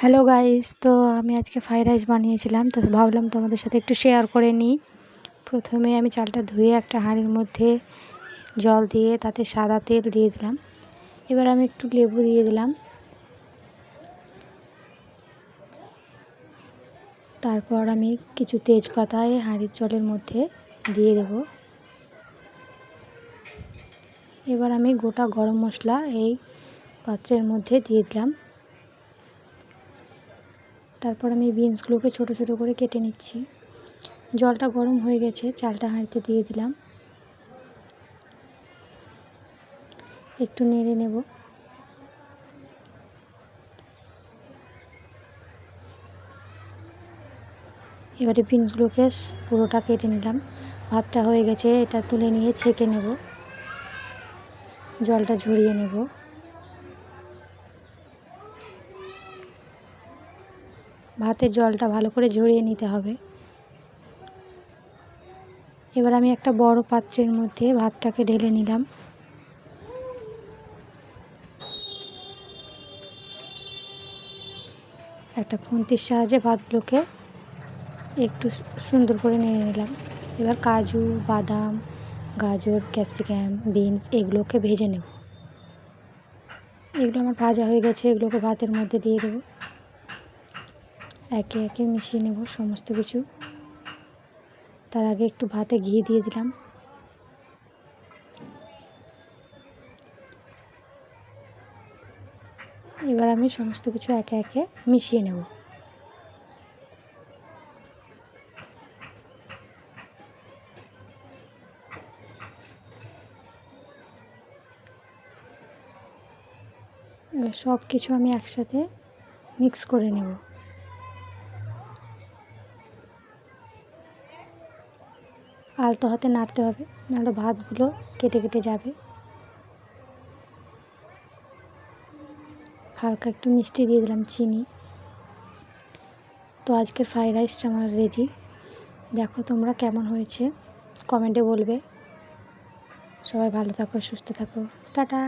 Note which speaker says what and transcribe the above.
Speaker 1: Hello guys, তো আমি আজকে ফ্রাইড রাইস বানিয়েছিলাম, তো ভাবলাম তোমাদের সাথে একটু শেয়ার করে নিই। প্রথমে আমি চালটা ধুয়ে একটা হাঁড়ির মধ্যে জল দিয়ে তাতে সাদা তেল দিয়ে দিলাম। এবার আমি একটু লেবু দিয়ে দিলাম। তারপর আমি কিছু তেজপাতা এই হাঁড়ির জলের মধ্যে দিয়ে দেব। এবার আমি গোটা গরম মশলা এই পাত্রের মধ্যে দিয়ে দিলাম। তারপর আমি বিনসগুলোকে ছোট ছোট করে কেটে নিচ্ছি। জলটা গরম হয়ে গেছে, চালটা হাঁড়িতে দিয়ে দিলাম। একটু নেড়ে নেব। এবারে বিনসগুলোকে পুরোটা কেটে নিলাম। ভাতটা হয়ে গেছে, এটা তুলে নিয়ে ছেঁকে নেব, জলটা ঝরিয়ে নেব। ভাতের জলটা ভালো করে ঝরিয়ে নিতে হবে। এবার আমি একটা বড় পাত্রের মধ্যে ভাতটাকে ঢেলে নিলাম। একটা খুন্তির সাহায্যে ভাতগুলোকে একটু সুন্দর করে নেড়ে নিলাম। এবার কাজু, বাদাম, গাজর, ক্যাপসিকাম, বিনস এগুলোকে ভেজে নেব। এগুলো আমার ভাজা হয়ে গেছে, এগুলোকে ভাতের মধ্যে দিয়ে দেব। একে একে মিশিয়ে নেব সমস্ত কিছু। তার আগে একটু ভাতে ঘি দিয়ে দিলাম। এবার আমি সমস্ত কিছু একে একে মিশিয়ে নেব। এবার সব কিছু আমি একসাথে মিক্স করে নেব। আলতো হাতে নাড়তে হবে, নাহলে ভাতগুলো কেটে কেটে যাবে। হালকা একটু মিষ্টি দিয়ে দিলাম, চিনি। তো আজকের ফ্রাইড রাইসটা আমার রেডি। দেখো তোমরা কেমন হয়েছে, কমেন্টে বলবে। সবাই ভালো থাকো, সুস্থ থাকো, টাটা।